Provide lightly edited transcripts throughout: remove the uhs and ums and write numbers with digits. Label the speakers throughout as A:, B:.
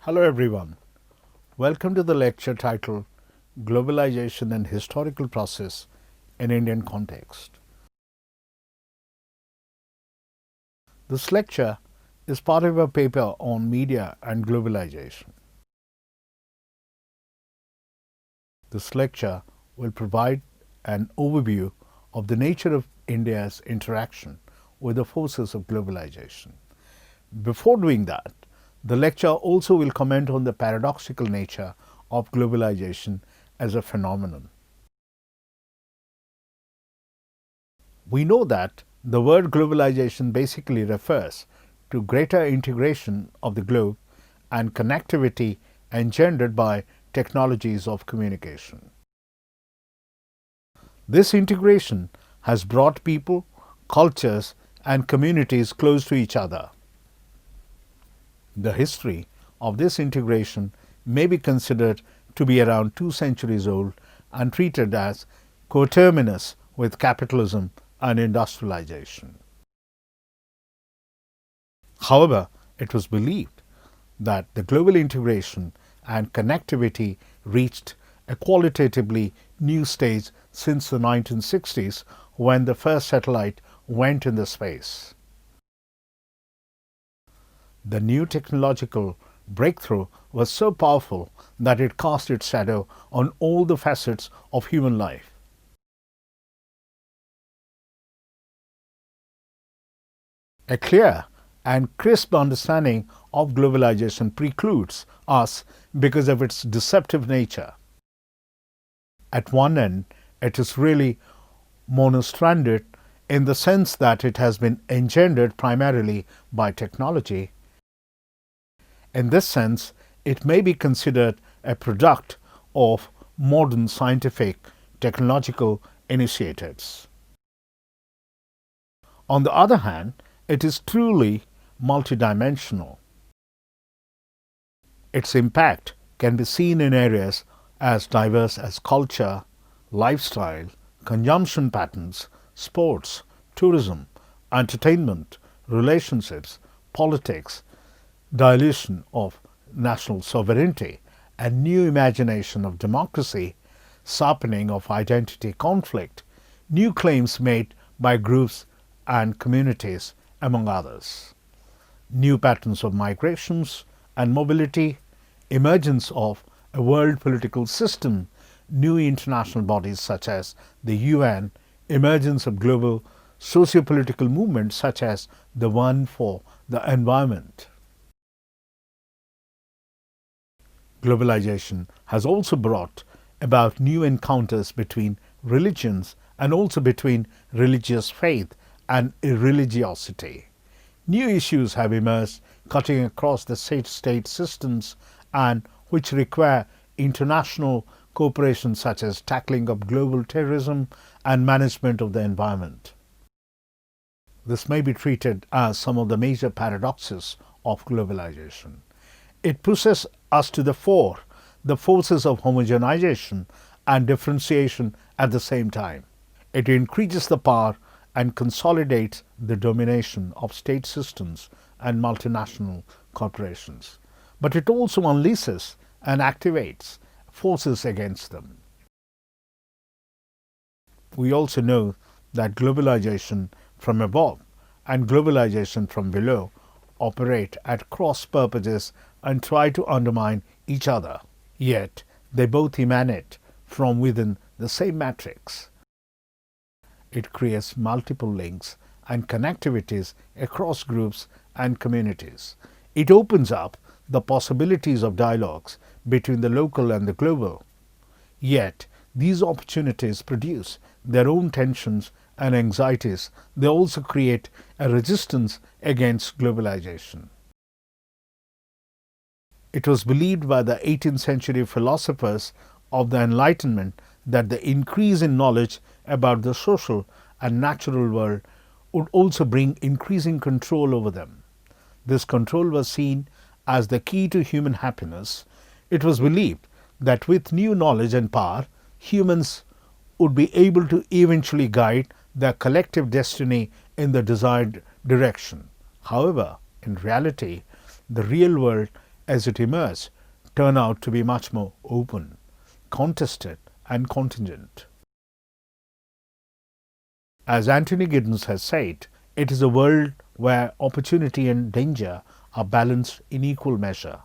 A: Hello everyone. Welcome to the lecture titled Globalization and Historical Process in Indian Context. This lecture is part of a paper on media and globalization. This lecture will provide an overview of the nature of India's interaction with the forces of globalization. Before doing that, the lecture also will comment on the paradoxical nature of globalization as a phenomenon. We know that the word globalization basically refers to greater integration of the globe and connectivity engendered by technologies of communication. This integration has brought people, cultures, and communities close to each other. The history of this integration may be considered to be around 2 centuries old and treated as coterminous with capitalism and industrialization. However, it was believed that the global integration and connectivity reached a qualitatively new stage since the 1960s when the first satellite went into space. The new technological breakthrough was so powerful that it cast its shadow on all the facets of human life. A clear and crisp understanding of globalization precludes us because of its deceptive nature. At one end, it is really monostranded in the sense that it has been engendered primarily by technology. In this sense, it may be considered a product of modern scientific technological initiatives. On the other hand, it is truly multidimensional. Its impact can be seen in areas as diverse as culture, lifestyle, consumption patterns, sports, tourism, entertainment, relationships, politics, dilution of national sovereignty, and new imagination of democracy, sharpening of identity conflict, new claims made by groups and communities, among others. New patterns of migrations and mobility, emergence of a world political system, new international bodies such as the UN, emergence of global socio-political movements such as the one for the environment. Globalization has also brought about new encounters between religions and also between religious faith and irreligiosity. New issues have emerged cutting across the state systems and which require international cooperation such as tackling of global terrorism and management of the environment. This may be treated as some of the major paradoxes of globalization. It pushes us to the fore the forces of homogenization and differentiation at the same time. It increases the power and consolidates the domination of state systems and multinational corporations. But it also unleashes and activates forces against them. We also know that globalization from above and globalization from below operate at cross purposes and try to undermine each other. Yet they both emanate from within the same matrix. It creates multiple links and connectivities across groups and communities. It opens up the possibilities of dialogues between the local and the global. Yet these opportunities produce their own tensions and anxieties. They also create a resistance against globalization. It was believed by the 18th century philosophers of the Enlightenment that the increase in knowledge about the social and natural world would also bring increasing control over them. This control was seen as the key to human happiness. It was believed that with new knowledge and power, humans would be able to eventually guide their collective destiny in the desired direction. However, in reality, the real world as it emerged, turn out to be much more open, contested, and contingent. As Anthony Giddens has said, it is a world where opportunity and danger are balanced in equal measure.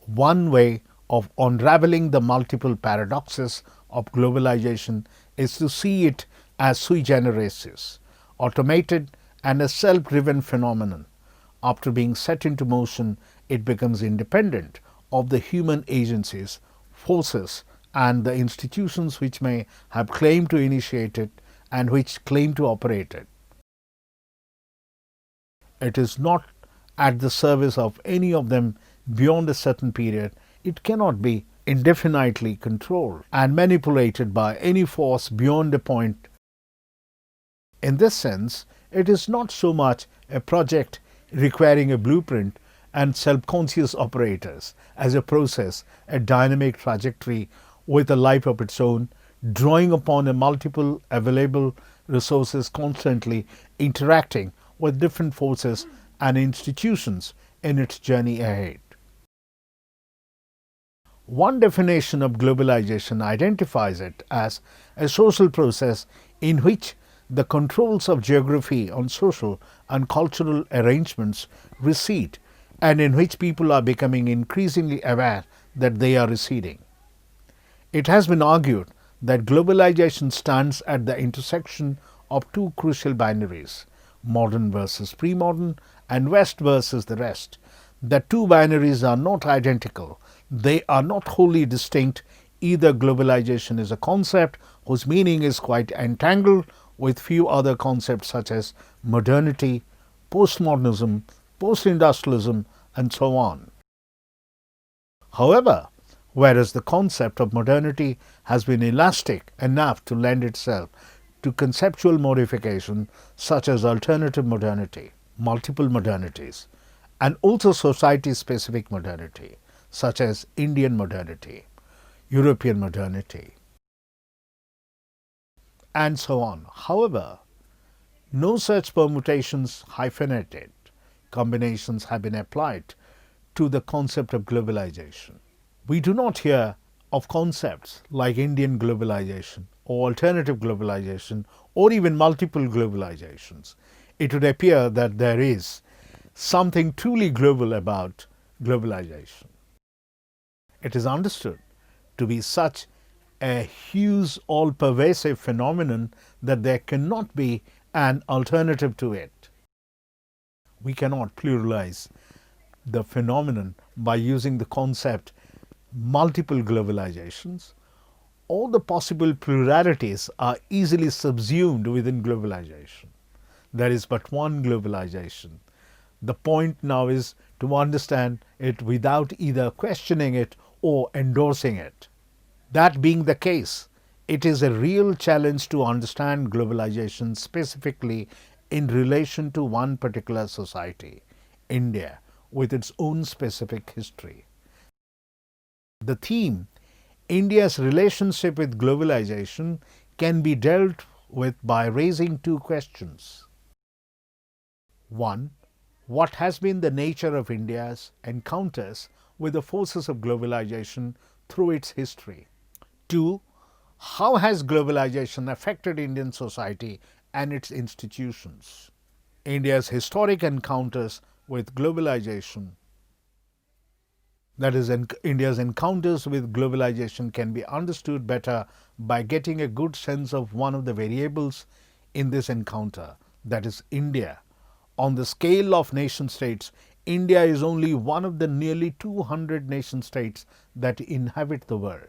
A: One way of unraveling the multiple paradoxes of globalization is to see it as sui generis, automated and a self-driven phenomenon. After being set into motion, it becomes independent of the human agencies, forces, and the institutions which may have claimed to initiate it and which claim to operate it. It is not at the service of any of them beyond a certain period. It cannot be indefinitely controlled and manipulated by any force beyond a point. In this sense, it is not so much a project requiring a blueprint and self-conscious operators as a process, a dynamic trajectory with a life of its own, drawing upon a multiple available resources, constantly interacting with different forces and institutions in its journey ahead. One definition of globalization identifies it as a social process in which the controls of geography on social and cultural arrangements recede, and in which people are becoming increasingly aware that they are receding. It has been argued that globalization stands at the intersection of two crucial binaries, modern versus pre-modern and West versus the rest. The two binaries are not identical. They are not wholly distinct. Either globalization is a concept whose meaning is quite entangled with few other concepts such as modernity, postmodernism, post-industrialism, and so on. However, whereas the concept of modernity has been elastic enough to lend itself to conceptual modification such as alternative modernity, multiple modernities, and also society-specific modernity such as Indian modernity, European modernity, and so on. However, no such permutations, hyphenated combinations have been applied to the concept of globalization. We do not hear of concepts like Indian globalization or alternative globalization or even multiple globalizations. It would appear that there is something truly global about globalization. It is understood to be such a huge, all-pervasive phenomenon that there cannot be an alternative to it. We cannot pluralize the phenomenon by using the concept multiple globalizations. All the possible pluralities are easily subsumed within globalization. There is but one globalization. The point now is to understand it without either questioning it or endorsing it. That being the case, it is a real challenge to understand globalization specifically in relation to one particular society, India, with its own specific history. The theme, India's relationship with globalization, can be dealt with by raising two questions. One, what has been the nature of India's encounters with the forces of globalization through its history? Two, how has globalization affected Indian society and its institutions? India's historic encounters with globalization, that is, India's encounters with globalization, can be understood better by getting a good sense of one of the variables in this encounter, that is India. On the scale of nation states, India is only one of the nearly 200 nation states that inhabit the world.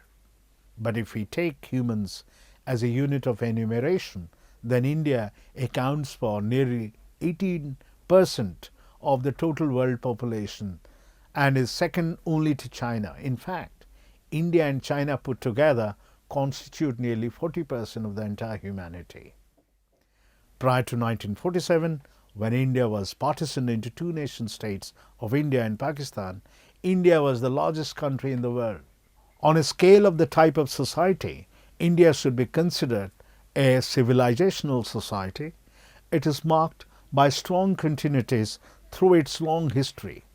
A: But if we take humans as a unit of enumeration, then India accounts for nearly 18% of the total world population and is second only to China. In fact, India and China put together constitute nearly 40% of the entire humanity. Prior to 1947, when India was partitioned into two nation states of India and Pakistan, India was the largest country in the world. On a scale of the type of society, India should be considered a civilizational society. It is marked by strong continuities through its long history.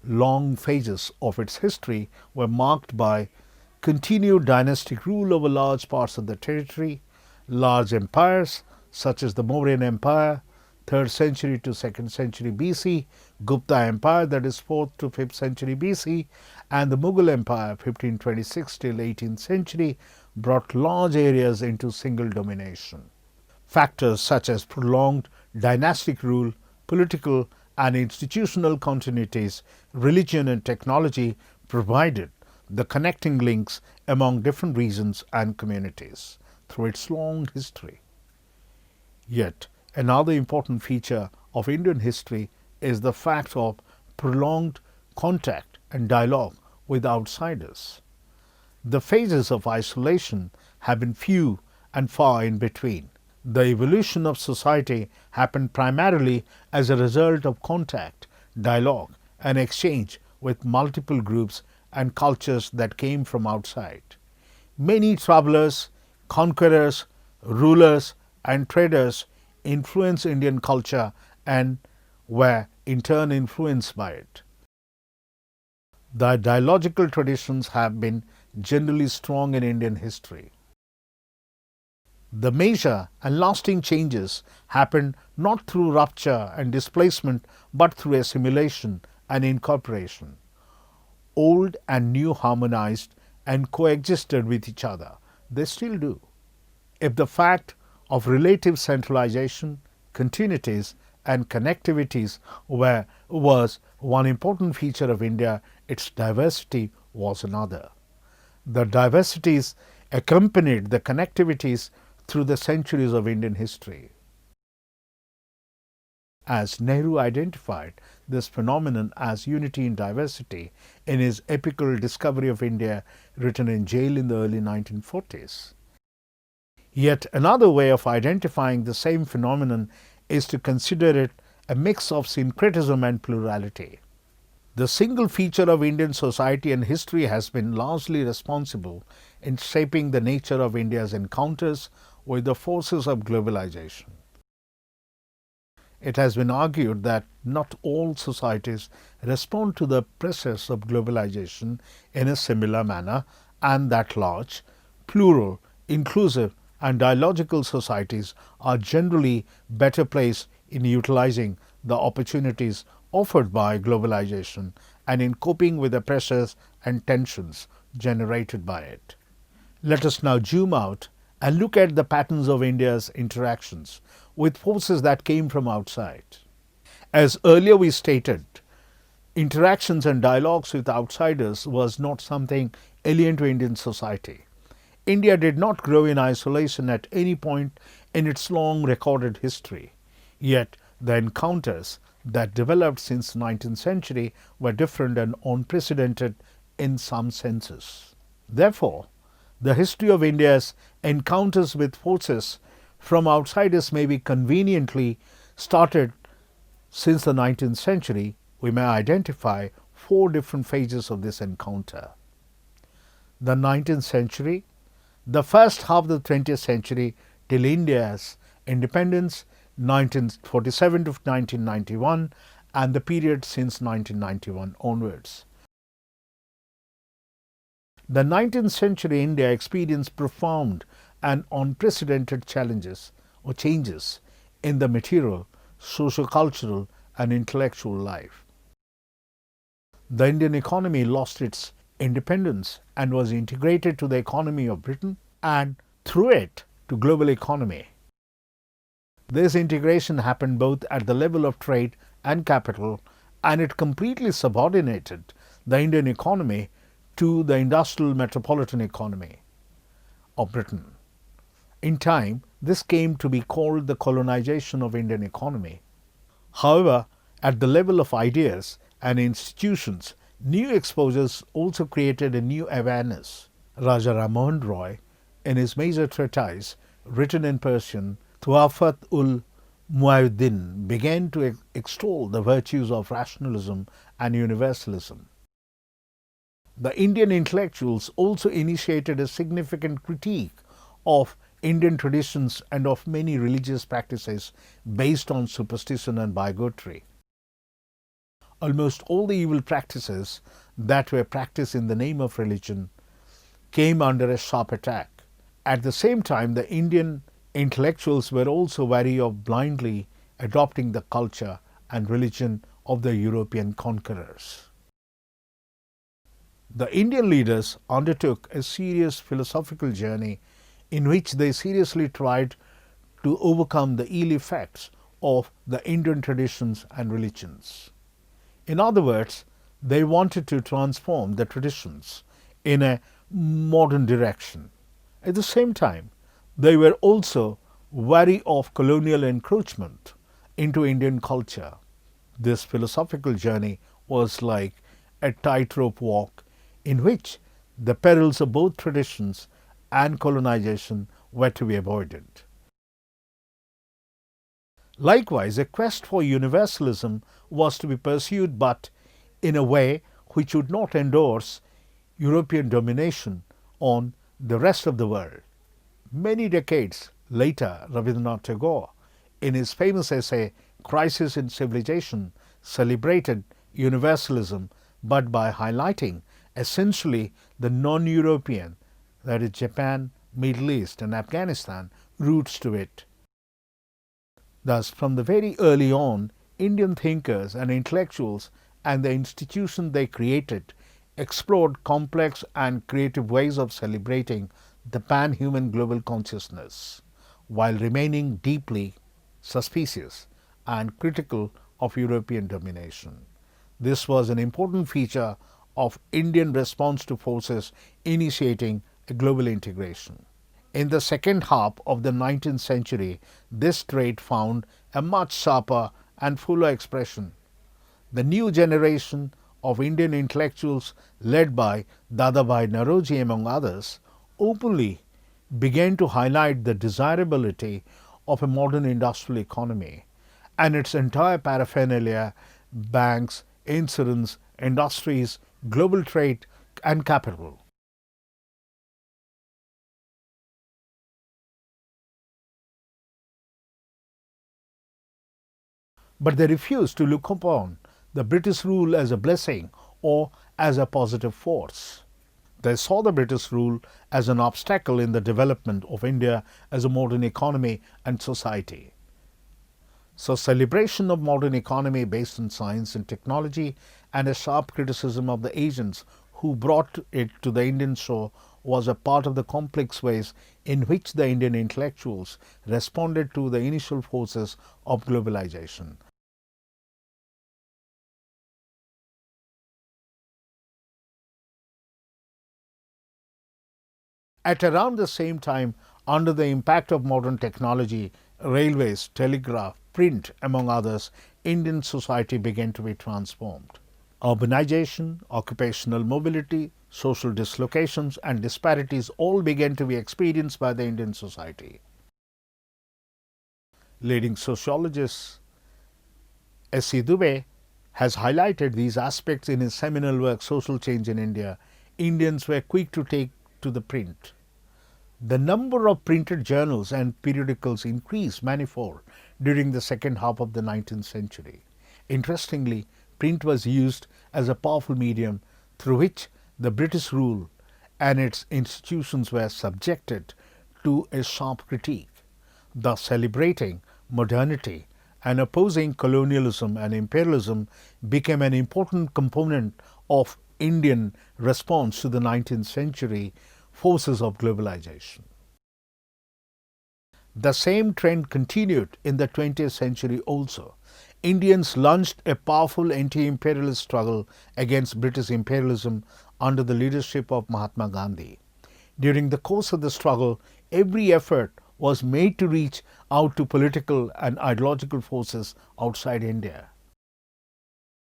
A: Long phases of its history were marked by continued dynastic rule over large parts of the territory, large empires such as the Mauryan Empire, 3rd century to 2nd century BC, Gupta Empire, that is 4th to 5th century BC, and the Mughal Empire 1526 till 18th century brought large areas into single domination. Factors such as prolonged dynastic rule, political and institutional continuities, religion and technology provided the connecting links among different regions and communities through its long history. Yet, another important feature of Indian history is the fact of prolonged contact and dialogue with outsiders. The phases of isolation have been few and far in between. The evolution of society happened primarily as a result of contact, dialogue, and exchange with multiple groups and cultures that came from outside. Many travelers, conquerors, rulers, and traders influenced Indian culture and were in turn influenced by it. The dialogical traditions have been generally strong in Indian history. The major and lasting changes happened not through rupture and displacement but through assimilation and incorporation. Old and new harmonized and coexisted with each other. They still do. If the fact of relative centralization, continuities, and connectivities was one important feature of India, its diversity was another. The diversities accompanied the connectivities through the centuries of Indian history. As Nehru identified this phenomenon as unity in diversity in his epical Discovery of India, written in jail in the early 1940s. Yet another way of identifying the same phenomenon is to consider it a mix of syncretism and plurality. The single feature of Indian society and history has been largely responsible in shaping the nature of India's encounters with the forces of globalization. It has been argued that not all societies respond to the pressures of globalization in a similar manner, and that large, plural, inclusive, and dialogical societies are generally better placed in utilizing the opportunities offered by globalization and in coping with the pressures and tensions generated by it. Let us now zoom out and look at the patterns of India's interactions with forces that came from outside. As earlier we stated, interactions and dialogues with outsiders was not something alien to Indian society. India did not grow in isolation at any point in its long recorded history. Yet the encounters that developed since the 19th century were different and unprecedented in some senses. Therefore, the history of India's encounters with forces from outsiders may be conveniently started since the 19th century. We may identify 4 different phases of this encounter. The 19th century, the first half of the 20th century till India's independence, 1947 to 1991, and the period since 1991 onwards. The 19th century India experienced profound and unprecedented challenges or changes in the material, socio-cultural, and intellectual life. The Indian economy lost its independence and was integrated to the economy of Britain and through it to global economy. This integration happened both at the level of trade and capital, and it completely subordinated the Indian economy to the industrial metropolitan economy of Britain. In time, this came to be called the colonization of Indian economy. However, at the level of ideas and institutions, new exposures also created a new awareness. Raja Ram Mohan Roy, in his major treatise written in Persian, Tuhafat-ul-Muwahhidin, began to extol the virtues of rationalism and universalism. The Indian intellectuals also initiated a significant critique of Indian traditions and of many religious practices based on superstition and bigotry. Almost all the evil practices that were practiced in the name of religion came under a sharp attack. At the same time, the Indian intellectuals were also wary of blindly adopting the culture and religion of the European conquerors. The Indian leaders undertook a serious philosophical journey in which they seriously tried to overcome the ill effects of the Indian traditions and religions. In other words, they wanted to transform the traditions in a modern direction. At the same time, they were also wary of colonial encroachment into Indian culture. This philosophical journey was like a tightrope walk in which the perils of both traditions and colonization were to be avoided. Likewise, a quest for universalism was to be pursued, but in a way which would not endorse European domination on the rest of the world. Many decades later, Rabindranath Tagore, in his famous essay Crisis in Civilization, celebrated universalism, but by highlighting essentially the non-European, that is Japan, Middle East and Afghanistan, roots to it. Thus, from the very early on, Indian thinkers and intellectuals and the institution they created explored complex and creative ways of celebrating the pan-human global consciousness, while remaining deeply suspicious and critical of European domination. This was an important feature of Indian response to forces initiating a global integration. In the second half of the 19th century, this trait found a much sharper and fuller expression. The new generation of Indian intellectuals, led by Dadabhai Naoroji among others, openly began to highlight the desirability of a modern industrial economy and its entire paraphernalia: banks, insurance, industries, global trade and capital. But they refused to look upon the British rule as a blessing or as a positive force. They saw the British rule as an obstacle in the development of India as a modern economy and society. So, celebration of modern economy based on science and technology and a sharp criticism of the agents who brought it to the Indian shore was a part of the complex ways in which the Indian intellectuals responded to the initial forces of globalization. At around the same time, under the impact of modern technology, railways, telegraph, print, among others, Indian society began to be transformed. Urbanization, occupational mobility, social dislocations and disparities all began to be experienced by the Indian society. Leading sociologist S.C. Dubey has highlighted these aspects in his seminal work Social Change in India. Indians were quick to take to the print. The number of printed journals and periodicals increased manifold during the second half of the 19th century. Interestingly, print was used as a powerful medium through which the British rule and its institutions were subjected to a sharp critique, thus celebrating modernity and opposing colonialism and imperialism became an important component of Indian response to the 19th century forces of globalization. The same trend continued in the 20th century also. Indians launched a powerful anti-imperialist struggle against British imperialism under the leadership of Mahatma Gandhi. During the course of the struggle, every effort was made to reach out to political and ideological forces outside India.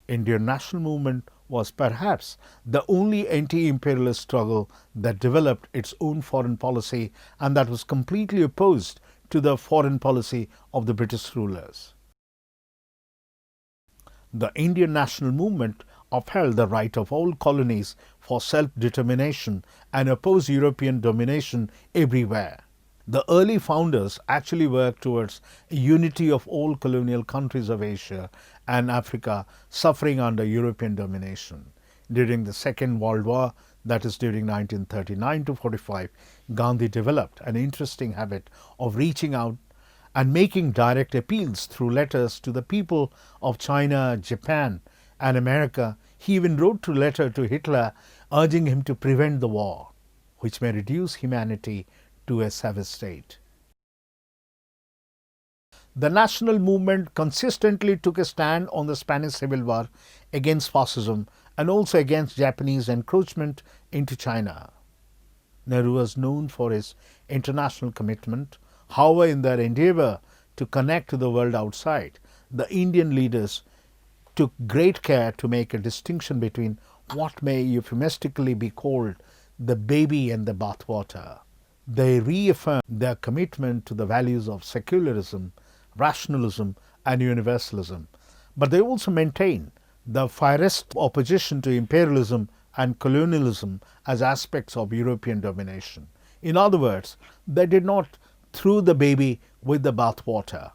A: Indian national movement was perhaps the only anti-imperialist struggle that developed its own foreign policy and that was completely opposed to the foreign policy of the British rulers. The Indian national movement upheld the right of all colonies for self-determination and opposed European domination everywhere. The early founders actually worked towards a unity of all colonial countries of Asia and Africa suffering under European domination. During the Second World War, that is during 1939 to 45, Gandhi developed an interesting habit of reaching out and making direct appeals through letters to the people of China, Japan, and America. He even wrote a letter to Hitler urging him to prevent the war, which may reduce humanity to a savage state. The national movement consistently took a stand on the Spanish Civil War against fascism and also against Japanese encroachment into China. Nehru was known for his international commitment. However, in their endeavor to connect to the world outside, the Indian leaders took great care to make a distinction between what may euphemistically be called the baby and the bathwater. They reaffirmed their commitment to the values of secularism, rationalism, and universalism, but they also maintained the fiercest opposition to imperialism and colonialism as aspects of European domination. In other words, they did not throw the baby with the bathwater.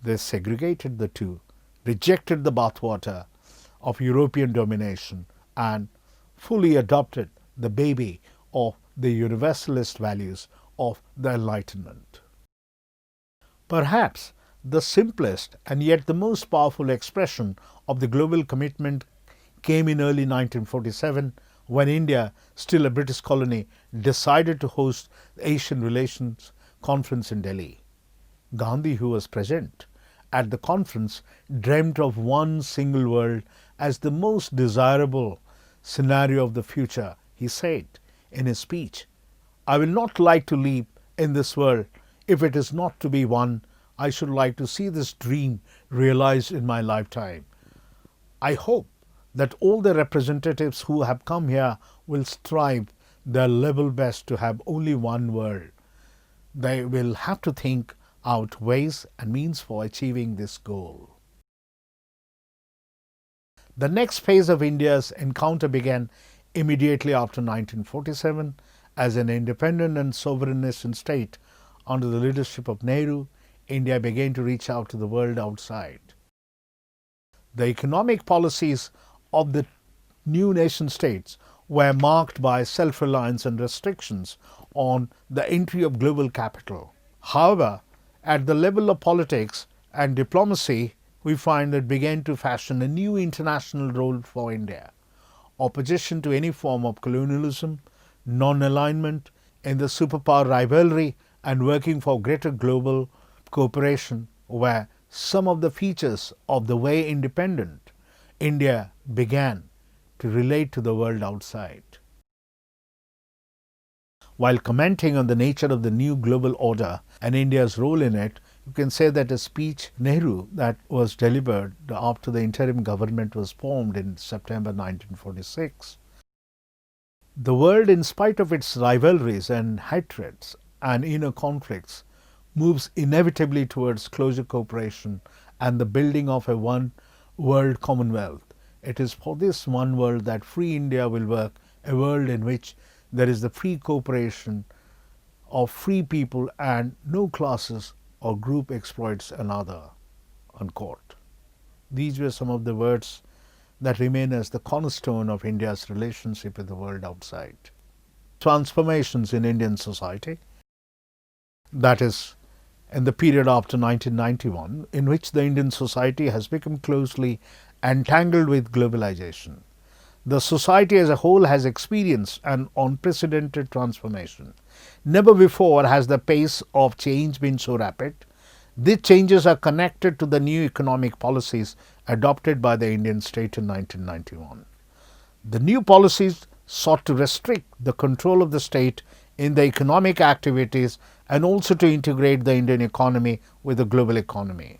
A: They segregated the two, rejected the bathwater of European domination, and fully adopted the baby of the universalist values of the Enlightenment. Perhaps the simplest and yet the most powerful expression of the global commitment came in early 1947 when India, still a British colony, decided to host the Asian Relations Conference in Delhi. Gandhi, who was present at the conference, dreamt of one single world as the most desirable scenario of the future. He said in his speech, "I will not like to live in this world if it is not to be one. I should like to see this dream realized in my lifetime. I hope that all the representatives who have come here will strive their level best to have only one world. They will have to think out ways and means for achieving this goal." The next phase of India's encounter began immediately after 1947. As an independent and sovereign nation state under the leadership of Nehru, India began to reach out to the world outside. The economic policies of the new nation states were marked by self-reliance and restrictions on the entry of global capital. However, at the level of politics and diplomacy, we find it began to fashion a new international role for India. Opposition to any form of colonialism, non-alignment in the superpower rivalry, and working for greater global cooperation were some of the features of the way independent India began to relate to the world outside. While commenting on the nature of the new global order and India's role in it, you can say that a speech Nehru that was delivered after the interim government was formed in September 1946. The world, in spite of its rivalries and hatreds and inner conflicts, moves inevitably towards closer cooperation and the building of a one world commonwealth. It is for this one world that free India will work, a world in which there is the free cooperation of free people and no classes or group exploits another." Unquote. These were some of the words that remain as the cornerstone of India's relationship with the world outside. Transformations in Indian society, that is, in the period after 1991, in which the Indian society has become closely entangled with globalization. The society as a whole has experienced an unprecedented transformation. Never before has the pace of change been so rapid. These changes are connected to the new economic policies adopted by the Indian state in 1991. The new policies sought to restrict the control of the state in the economic activities and also to integrate the Indian economy with the global economy.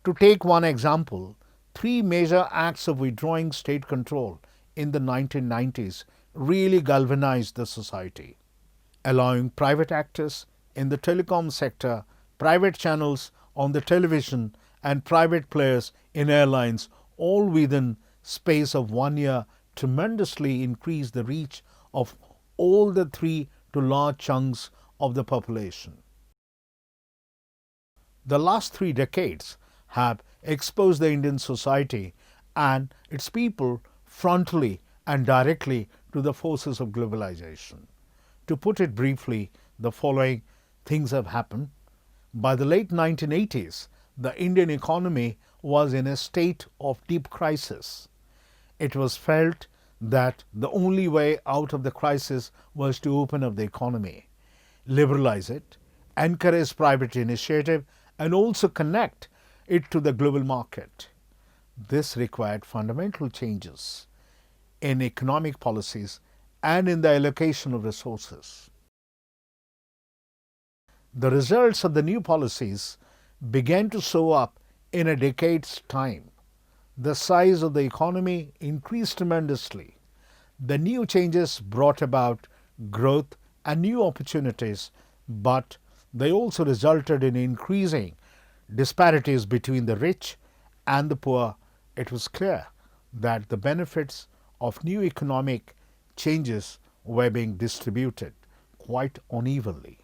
A: To take one example, 3 major acts of withdrawing state control in the 1990s really galvanized the society, allowing private actors in the telecom sector, private channels on the television, and private players in airlines, all within space of 1 year, tremendously increased the reach of all the 3 to large chunks of the population. The last 3 decades have exposed the Indian society and its people frontally and directly to the forces of globalization. To put it briefly, the following things have happened. By the late 1980s, the Indian economy was in a state of deep crisis. It was felt that the only way out of the crisis was to open up the economy, liberalize it, encourage private initiative, and also connect it to the global market. This required fundamental changes in economic policies and in the allocation of resources. The results of the new policies began to show up in a decade's time. The size of the economy increased tremendously. The new changes brought about growth and new opportunities, but they also resulted in increasing disparities between the rich and the poor. It was clear that the benefits of new economic changes were being distributed quite unevenly.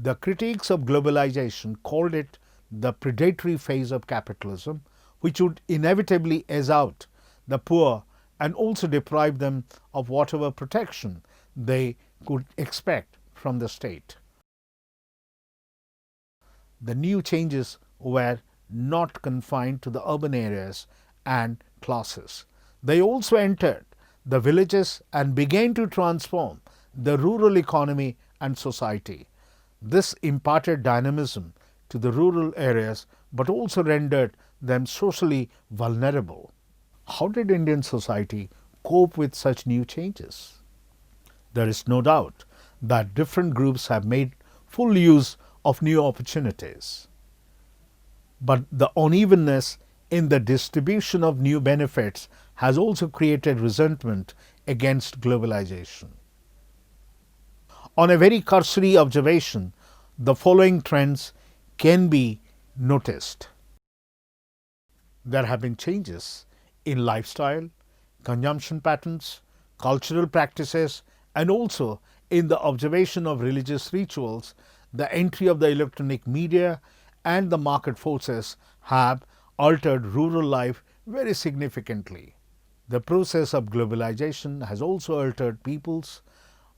A: The critics of globalization called it the predatory phase of capitalism, which would inevitably edge out the poor and also deprive them of whatever protection they could expect from the state. The new changes were not confined to the urban areas and classes. They also entered the villages and began to transform the rural economy and society. This imparted dynamism to the rural areas but also rendered them socially vulnerable. How did Indian society cope with such new changes? There is no doubt that different groups have made full use of new opportunities. But the unevenness in the distribution of new benefits has also created resentment against globalization. On a very cursory observation, the following trends can be noticed. There have been changes in lifestyle, consumption patterns, cultural practices, and also in the observation of religious rituals. The entry of the electronic media and the market forces have altered rural life very significantly. The process of globalization has also altered people's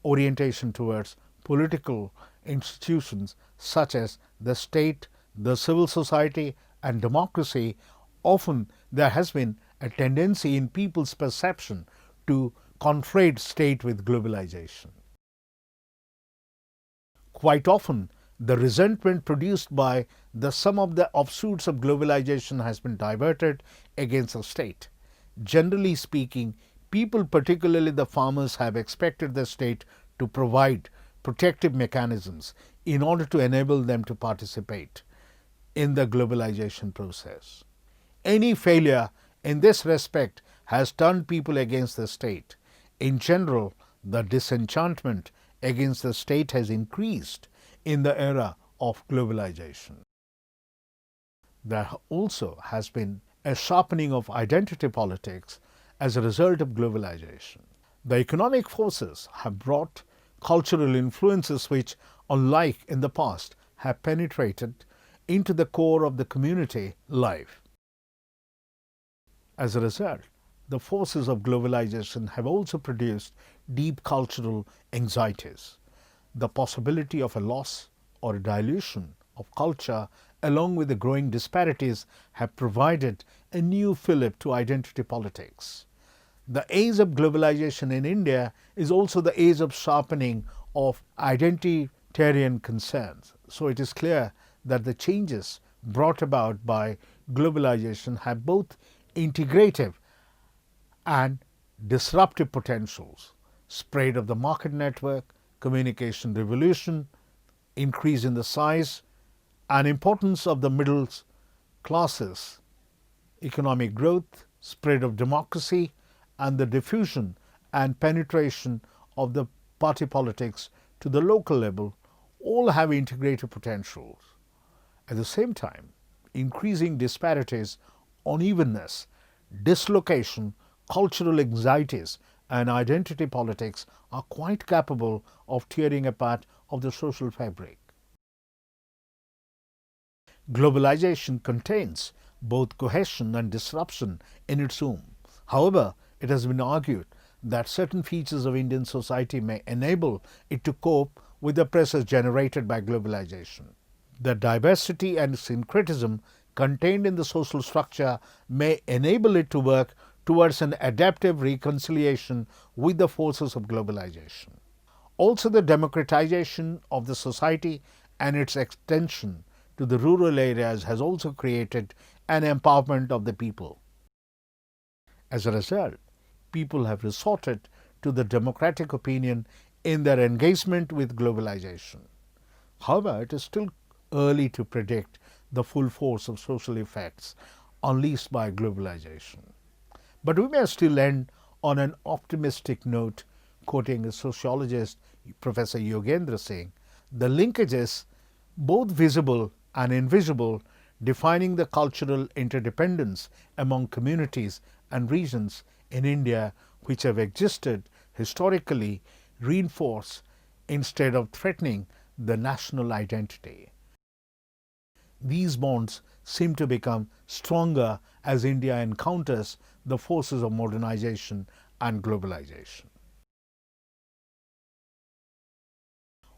A: orientation towards political institutions such as the state, the civil society, and democracy. Often there has been a tendency in people's perception to conflate state with globalization. Quite often, the resentment produced by some of the offshoots of globalization has been diverted against the state. Generally speaking, people, particularly the farmers, have expected the state to provide protective mechanisms in order to enable them to participate in the globalization process. Any failure in this respect has turned people against the state. In general, the disenchantment against the state has increased in the era of globalization. There also has been a sharpening of identity politics as a result of globalization. The economic forces have brought cultural influences which, unlike in the past, have penetrated into the core of the community life. As a result, the forces of globalization have also produced deep cultural anxieties. The possibility of a loss or a dilution of culture, along with the growing disparities, have provided a new fillip to identity politics. The age of globalization in India is also the age of sharpening of identitarian concerns. So it is clear that the changes brought about by globalization have both integrative and disruptive potentials. Spread of the market network, communication revolution, increase in the size and importance of the middle classes, economic growth, spread of democracy, and the diffusion and penetration of the party politics to the local level all have integrative potentials. At the same time, increasing disparities, unevenness, dislocation, cultural anxieties, and identity politics are quite capable of tearing apart of the social fabric. Globalization contains both cohesion and disruption in its own. However, it has been argued that certain features of Indian society may enable it to cope with the pressures generated by globalization. The diversity and syncretism contained in the social structure may enable it to work towards an adaptive reconciliation with the forces of globalization. Also, the democratization of the society and its extension to the rural areas has also created an empowerment of the people. As a result, people have resorted to the democratic opinion in their engagement with globalization. However, it is still early to predict the full force of social effects unleashed by globalization. But we may still end on an optimistic note, quoting a sociologist, Professor Yogendra, saying, "The linkages, both visible and invisible, defining the cultural interdependence among communities and regions in India which have existed historically, reinforce instead of threatening the national identity." These bonds seem to become stronger as India encounters the forces of modernization and globalization.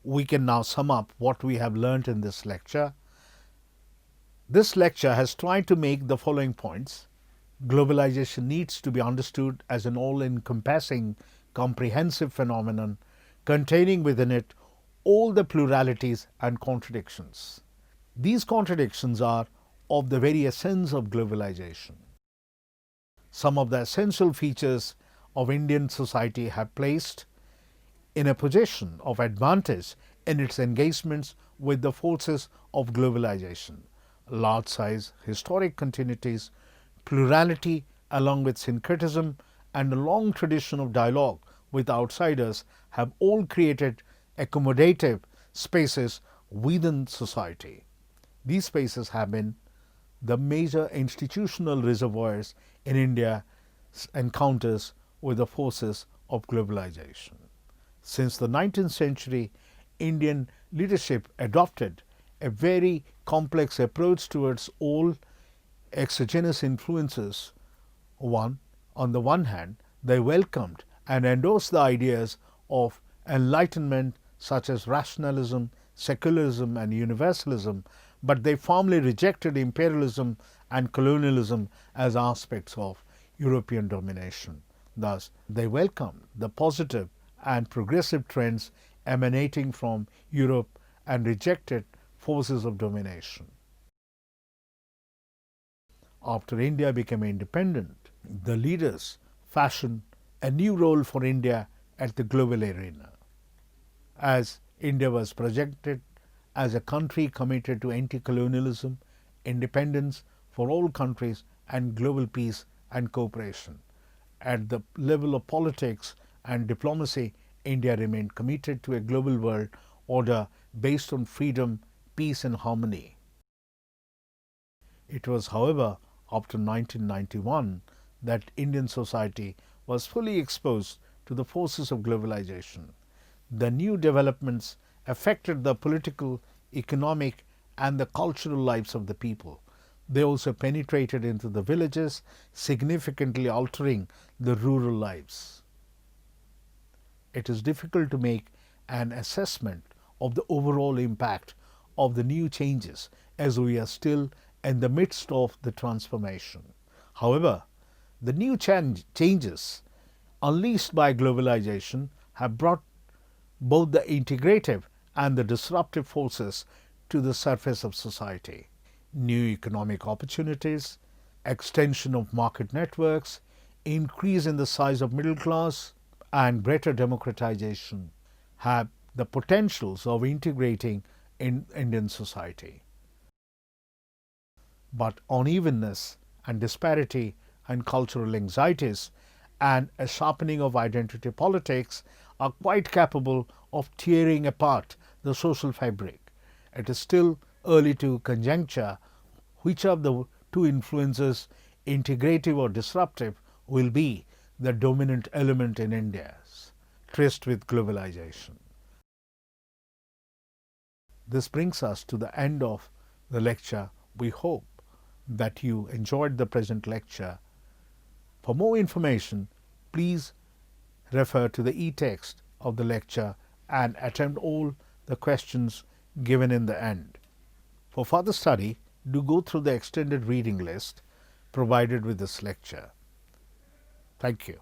A: We can now sum up what we have learned in this lecture. This lecture has tried to make the following points. Globalization needs to be understood as an all-encompassing, comprehensive phenomenon containing within it all the pluralities and contradictions. These contradictions are of the very essence of globalization. Some of the essential features of Indian society have placed in a position of advantage in its engagements with the forces of globalization. Large size, historic continuities, plurality along with syncretism, and a long tradition of dialogue with outsiders have all created accommodative spaces within society. These spaces have been the major institutional reservoirs in India's encounters with the forces of globalization. Since the 19th century, Indian leadership adopted a very complex approach towards all exogenous influences. On the one hand, they welcomed and endorsed the ideas of enlightenment such as rationalism, secularism, and universalism, but they firmly rejected imperialism and colonialism as aspects of European domination. Thus, they welcomed the positive and progressive trends emanating from Europe and rejected forces of domination. After India became independent, the leaders fashioned a new role for India at the global arena. As India was projected as a country committed to anti-colonialism, independence for all countries, and global peace and cooperation. At the level of politics and diplomacy, India remained committed to a global world order based on freedom, peace, and harmony. It was, however, after 1991 that Indian society was fully exposed to the forces of globalization. The new developments affected the political, economic, and the cultural lives of the people. They also penetrated into the villages, significantly altering the rural lives. It is difficult to make an assessment of the overall impact of the new changes as we are still in the midst of the transformation. However, the new changes unleashed by globalization have brought both the integrative and the disruptive forces to the surface of society. New economic opportunities, extension of market networks, increase in the size of middle class, and greater democratization have the potentials of integrating in Indian society. But unevenness and disparity and cultural anxieties and a sharpening of identity politics are quite capable of tearing apart the social fabric. It is still early to conjecture which of the two influences, integrative or disruptive, will be the dominant element in India's tryst with globalization. This brings us to the end of the lecture. We hope that you enjoyed the present lecture. For more information, please refer to the e-text of the lecture and attempt all the questions given in the end. For further study, do go through the extended reading list provided with this lecture. Thank you.